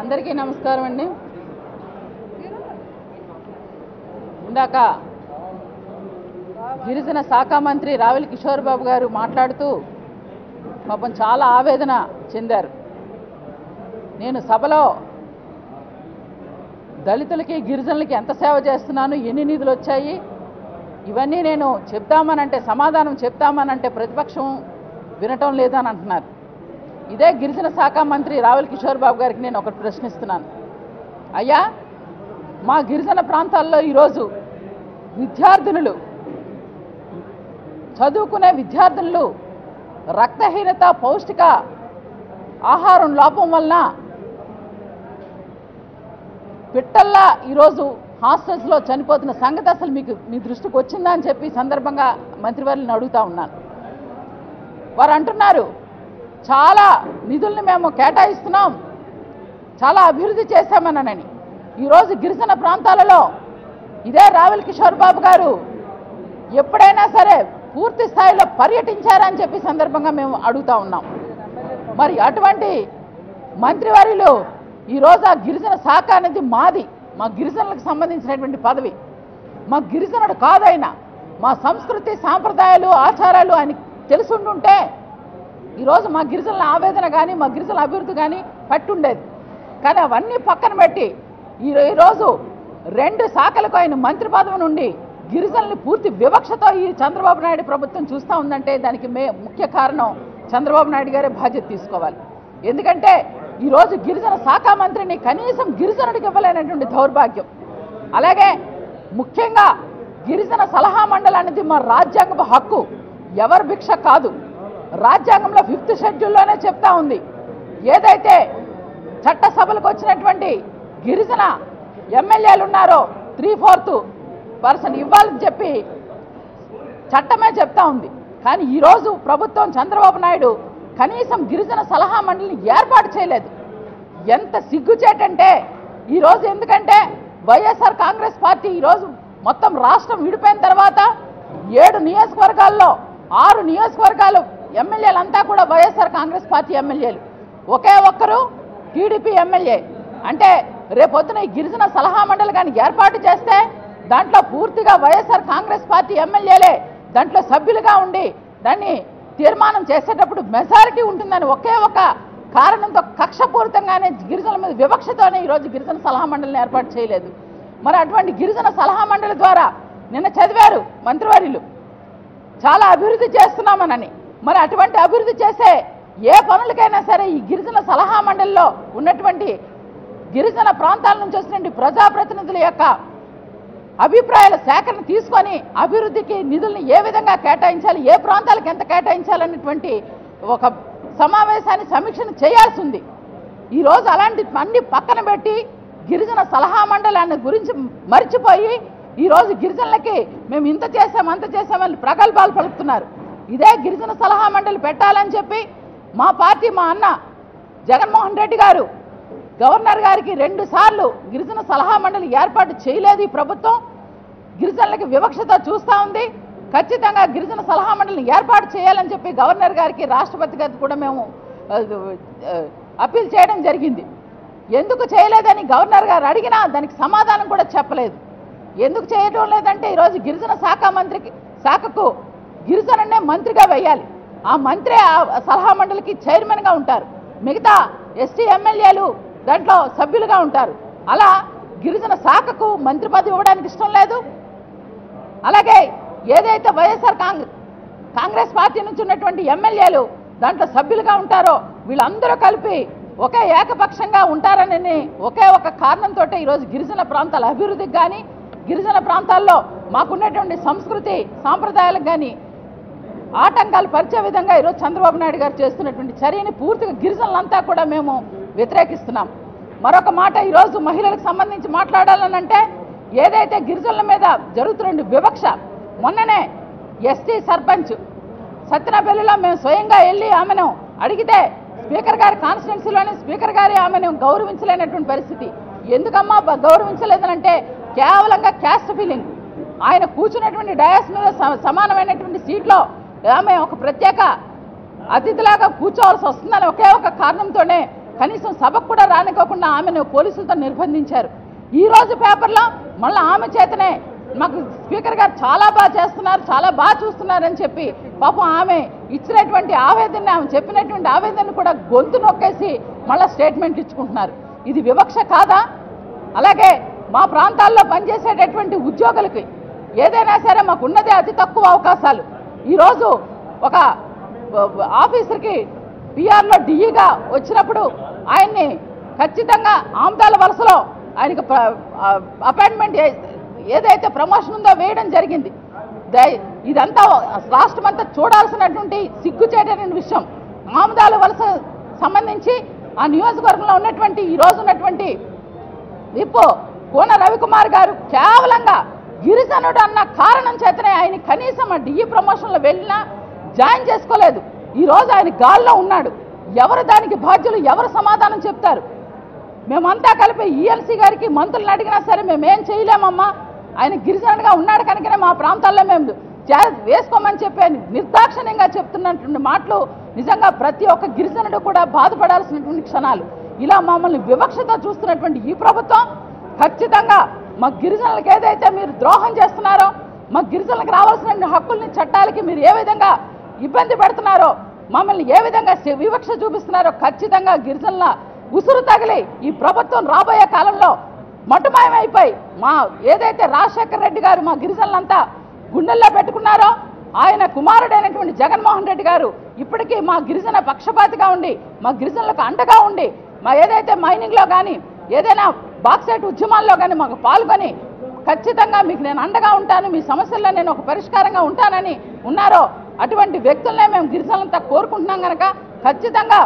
అందరికీ నమస్కారం అండి. ఇందాక గిరిజన శాఖ మంత్రి రావెల కిషోర్ బాబు గారు మాట్లాడుతూ పాపం చాలా ఆవేదన చెందారు. నేను సభలో దళితులకి గిరిజనులకి ఎంత సేవ చేస్తున్నాను, ఎన్ని నిధులు వచ్చాయి, ఇవన్నీ నేను చెప్తామనంటే సమాధానం చెప్తామనంటే ప్రతిపక్షం వినటం లేదని అంటున్నారు. ఇదే గిరిజన శాఖ మంత్రి రావెల కిషోర్ బాబు గారికి నేను ఒకటి ప్రశ్నిస్తున్నాను. అయ్యా, మా గిరిజన ప్రాంతాల్లో ఈరోజు విద్యార్థినులు చదువుకునే విద్యార్థులు రక్తహీనత, పౌష్టిక ఆహారం లోపం వలన పిట్టల్లా ఈరోజు హాస్టల్స్లో చనిపోతున్న సంగతి అసలు మీ దృష్టికి వచ్చిందా అని చెప్పి సందర్భంగా మంత్రివర్యులను అడుగుతా ఉన్నాను. వారు అంటున్నారు చాలా నిధుల్ని మేము కేటాయిస్తున్నాం, చాలా అభివృద్ధి చేశామనని. ఈరోజు గిరిజన ప్రాంతాలలో ఇదే రావెల కిషోర్ బాబు గారు ఎప్పుడైనా సరే పూర్తి స్థాయిలో పర్యటించారని చెప్పి సందర్భంగా మేము అడుగుతా ఉన్నాం. మరి అటువంటి మంత్రివర్యులు ఈరోజు ఆ గిరిజన శాఖ అనేది మాది, మా గిరిజనులకు సంబంధించినటువంటి పదవి, మా గిరిజనుడు కాదైనా మా సంస్కృతి సాంప్రదాయాలు ఆచారాలు ఆయనకి తెలుసుంటుంటే ఈరోజు మా గిరిజనుల ఆవేదన కానీ మా గిరిజనుల అభివృద్ధి కానీ పట్టుండేది. కానీ అవన్నీ పక్కన పెట్టి ఈరోజు 2 శాఖలకు ఆయన మంత్రి పదవి నుండి గిరిజనుల్ని పూర్తి వివక్షతో ఈ చంద్రబాబు నాయుడు ప్రభుత్వం చూస్తూ ఉందంటే దానికి ముఖ్య కారణం చంద్రబాబు నాయుడు గారే బాధ్యత తీసుకోవాలి. ఎందుకంటే ఈరోజు గిరిజన శాఖ మంత్రిని కనీసం గిరిజనుడికి ఇవ్వలేనటువంటి దౌర్భాగ్యం. అలాగే ముఖ్యంగా గిరిజన సలహా మండలి అనేది మా రాజ్యాంగపు హక్కు, ఎవరి భిక్ష కాదు. రాజ్యాంగంలో 5th షెడ్యూల్లోనే చెప్తా ఉంది, ఏదైతే చట్టసభలకు వచ్చినటువంటి గిరిజన ఎమ్మెల్యేలు ఉన్నారో 3/4% ఇవ్వాలని చెప్పి చట్టమే చెప్తా ఉంది. కానీ ఈరోజు ప్రభుత్వం చంద్రబాబు నాయుడు కనీసం గిరిజన సలహా మండలిని ఏర్పాటు చేయలేదు. ఎంత సిగ్గుచేటంటే ఈరోజు, ఎందుకంటే వైఎస్ఆర్ కాంగ్రెస్ పార్టీ ఈరోజు మొత్తం రాష్ట్రం విడిపోయిన తర్వాత 7 నియోజకవర్గాల్లో 6 నియోజకవర్గాలు ఎమ్మెల్యేలంతా కూడా వైఎస్ఆర్ కాంగ్రెస్ పార్టీ ఎమ్మెల్యేలు, ఒకే ఒక్కరు టీడీపీ ఎమ్మెల్యే. అంటే రేపొద్దున ఈ గిరిజన సలహా మండలి కానీ ఏర్పాటు చేస్తే దాంట్లో పూర్తిగా వైఎస్ఆర్ కాంగ్రెస్ పార్టీ ఎమ్మెల్యేలే దాంట్లో సభ్యులుగా ఉండి దాన్ని తీర్మానం చేసేటప్పుడు మెజారిటీ ఉంటుందని ఒకే ఒక కారణంతో కక్షపూరితంగానే గిరిజనుల మీద వివక్షతోనే ఈరోజు గిరిజన సలహా మండలిని ఏర్పాటు చేయలేదు. మరి అటువంటి గిరిజన సలహా మండలి ద్వారా నిన్న చదివారు మంత్రివర్యులు చాలా అభివృద్ధి చేస్తున్నామనని. మరి అటువంటి అభివృద్ధి చేసే ఏ పనులకైనా సరే ఈ గిరిజన సలహా మండలిలో ఉన్నటువంటి గిరిజన ప్రాంతాల నుంచి వచ్చినటువంటి ప్రజాప్రతినిధుల యొక్క అభిప్రాయాల సేకరణ తీసుకొని అభివృద్ధికి నిధుల్ని ఏ విధంగా కేటాయించాలి, ఏ ప్రాంతాలకు ఎంత కేటాయించాలనేటువంటి ఒక సమావేశాన్ని సమీక్షను చేయాల్సి ఉంది. ఈరోజు అలాంటి అన్ని పక్కన పెట్టి గిరిజన సలహా మండలాన్ని గురించి మర్చిపోయి ఈరోజు గిరిజనులకి మేము ఇంత చేసాం అంత చేసామని ప్రగల్భాలు పలుకుతున్నారు. ఇదే గిరిజన సలహా మండలి పెట్టాలని చెప్పి మా పార్టీ, మా అన్న జగన్మోహన్ రెడ్డి గారు గవర్నర్ గారికి 2 సార్లు గిరిజన సలహా మండలి ఏర్పాటు చేయలేదు. ఈ ప్రభుత్వం గిరిజనులకి వివక్షతో చూస్తూ ఉంది. ఖచ్చితంగా గిరిజన సలహా మండలిని ఏర్పాటు చేయాలని చెప్పి గవర్నర్ గారికి, రాష్ట్రపతి గారికి కూడా మేము అప్పీల్ చేయడం జరిగింది. ఎందుకు చేయలేదని గవర్నర్ గారు అడిగినా దానికి సమాధానం కూడా చెప్పలేదు. ఎందుకు చేయడం లేదంటే ఈరోజు గిరిజన శాఖకు గిరిజననే మంత్రిగా వేయాలి, ఆ మంత్రే ఆ సలహా మండలికి చైర్మన్గా ఉంటారు, మిగతా ఎస్టీ ఎమ్మెల్యేలు దాంట్లో సభ్యులుగా ఉంటారు. అలా గిరిజన శాఖకు మంత్రి పదవి ఇవ్వడానికి ఇష్టం లేదు. అలాగే ఏదైతే వైఎస్ఆర్ కాంగ్రెస్ పార్టీ నుంచి ఉన్నటువంటి ఎమ్మెల్యేలు దాంట్లో సభ్యులుగా ఉంటారో వీళ్ళందరూ కలిపి ఒకే ఏకపక్షంగా ఉంటారని ఒకే ఒక కారణంతో ఈరోజు గిరిజన ప్రాంతాల అభివృద్ధికి కానీ గిరిజన ప్రాంతాల్లో మాకున్నటువంటి సంస్కృతి సాంప్రదాయాలకు కానీ ఆటంకాలు పరిచే విధంగా ఈరోజు చంద్రబాబు నాయుడు గారు చేస్తున్నటువంటి చర్యని పూర్తిగా గిరిజనులంతా కూడా మేము వ్యతిరేకిస్తున్నాం. మరొక మాట, ఈరోజు మహిళలకు సంబంధించి మాట్లాడాలనంటే ఏదైతే గిరిజనుల మీద జరుగుతున్న వివక్ష, మొన్ననే ఎస్టీ సర్పంచ్ సత్యనపల్లిలో మేము స్వయంగా వెళ్ళి ఆమెను అడిగితే స్పీకర్ గారి కాన్స్టిట్యున్సీలోని స్పీకర్ గారి ఆమెను గౌరవించలేనటువంటి పరిస్థితి. ఎందుకమ్మా గౌరవించలేదనంటే కేవలంగా క్యాస్ట్ ఫీలింగ్, ఆయన కూర్చున్నటువంటి డయాస్ మీద సమానమైనటువంటి సీట్లో ఆమె ఒక ప్రత్యేక అతిథిలాగా కూర్చోవాల్సి వస్తుందని ఒకే ఒక కారణంతోనే కనీసం సభకు కూడా రానికోకుండా ఆమెను పోలీసులతో నిర్బంధించారు. ఈ రోజు పేపర్లో మళ్ళీ ఆమె చేతనే మాకు స్పీకర్ గారు చాలా బాగా చేస్తున్నారు, చాలా బాగా చూస్తున్నారని చెప్పి పాపం ఆమె ఇచ్చినటువంటి ఆవేదన, ఆమె చెప్పినటువంటి ఆవేదన కూడా గొంతు నొక్కేసి మళ్ళీ స్టేట్మెంట్ ఇచ్చుకుంటున్నారు. ఇది వివక్ష కాదా? అలాగే మా ప్రాంతాల్లో పనిచేసేటటువంటి ఉద్యోగులకి ఏదైనా సరే మాకు ఉన్నదే అతి తక్కువ అవకాశాలు. ఈరోజు ఒక ఆఫీసర్కి పిఆర్లో డిఈగా వచ్చినప్పుడు ఆయన్ని ఖచ్చితంగా ఆమ్దాల వలసలో ఆయనకు అపాయింట్మెంట్ ఏదైతే ప్రమోషన్ ఉందో వేయడం జరిగింది. ఇదంతా రాష్ట్రం అంతా చూడాల్సినటువంటి సిగ్గుచేటటువంటి విషయం. ఆమ్దాల వలస సంబంధించి ఆ నియోజకవర్గంలో ఉన్నటువంటి ఈ రోజు ఉన్నటువంటి విప్పు కోన రవికుమార్ గారు కేవలంగా గిరిజనుడు అన్న కారణం చేతనే ఆయన కనీసం ఆ డిఈ ప్రమోషన్లో వెళ్ళినా జాయిన్ చేసుకోలేదు. ఈరోజు ఆయన గాల్లో ఉన్నాడు. ఎవరు దానికి బాధ్యులు? ఎవరు సమాధానం చెప్తారు? మేమంతా కలిపి ఈఎల్సీ గారికి మంత్రులను అడిగినా సరే మేమేం చేయలేమమ్మా, ఆయన గిరిజనుడిగా ఉన్నాడు కనుకనే మా ప్రాంతాల్లో మేము వేసుకోమని చెప్పి నిర్దాక్షిణ్యంగా చెప్తున్నటువంటి మాటలు నిజంగా ప్రతి ఒక్క గిరిజనుడు కూడా బాధపడాల్సినటువంటి క్షణాలు. ఇలా మమ్మల్ని వివక్షతో చూస్తున్నటువంటి ఈ ప్రభుత్వం ఖచ్చితంగా మా గిరిజనులకు ఏదైతే మీరు ద్రోహం చేస్తున్నారో, మా గిరిజనులకు రావాల్సిన హక్కుల్ని చట్టాలకి మీరు ఏ విధంగా ఇబ్బంది పెడుతున్నారో, మమ్మల్ని ఏ విధంగా వివక్ష చూపిస్తున్నారో ఖచ్చితంగా గిరిజనుల ఉసురు తగిలి ఈ ప్రభుత్వం రాబోయే కాలంలో మటుమాయమైపోయి మా ఏదైతే రాజశేఖర రెడ్డి గారు మా గిరిజనులంతా గుండెల్లో పెట్టుకున్నారో ఆయన కుమారుడైనటువంటి జగన్మోహన్ రెడ్డి గారు ఇప్పటికీ మా గిరిజన పక్షపాతిగా ఉండి మా గిరిజనులకు అండగా ఉండి మా ఏదైతే మైనింగ్లో కానీ ఏదైనా బాక్సైట్ ఉద్యమాల్లో కానీ మాకు పాల్గొని ఖచ్చితంగా మీకు నేను అండగా ఉంటాను, మీ సమస్యల్లో నేను ఒక పరిష్కారంగా ఉంటానని ఉన్నారో అటువంటి వ్యక్తులనే మేము గిరిజనులంతా కోరుకుంటున్నాం కనుక ఖచ్చితంగా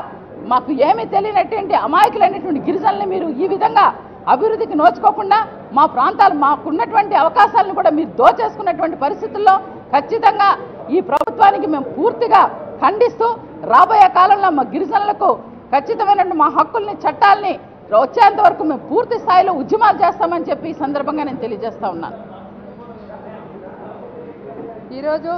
మాకు ఏమీ తెలియనటువంటి అమాయకులైనటువంటి గిరిజనుల్ని మీరు ఈ విధంగా అభివృద్ధికి నోచుకోకుండా మా ప్రాంతాలు మాకున్నటువంటి అవకాశాలను కూడా మీరు దోచేసుకున్నటువంటి పరిస్థితుల్లో ఖచ్చితంగా ఈ ప్రభుత్వానికి మేము పూర్తిగా ఖండిస్తూ రాబోయే కాలంలో మా గిరిజనులకు ఖచ్చితమైనటువంటి మా హక్కుల్ని చట్టాలని వచ్చేంత వరకు మేము పూర్తి స్థాయిలో ఉద్యమాలు చేస్తామని చెప్పి ఈ సందర్భంగా నేను తెలియజేస్తా ఉన్నాను. ఈరోజు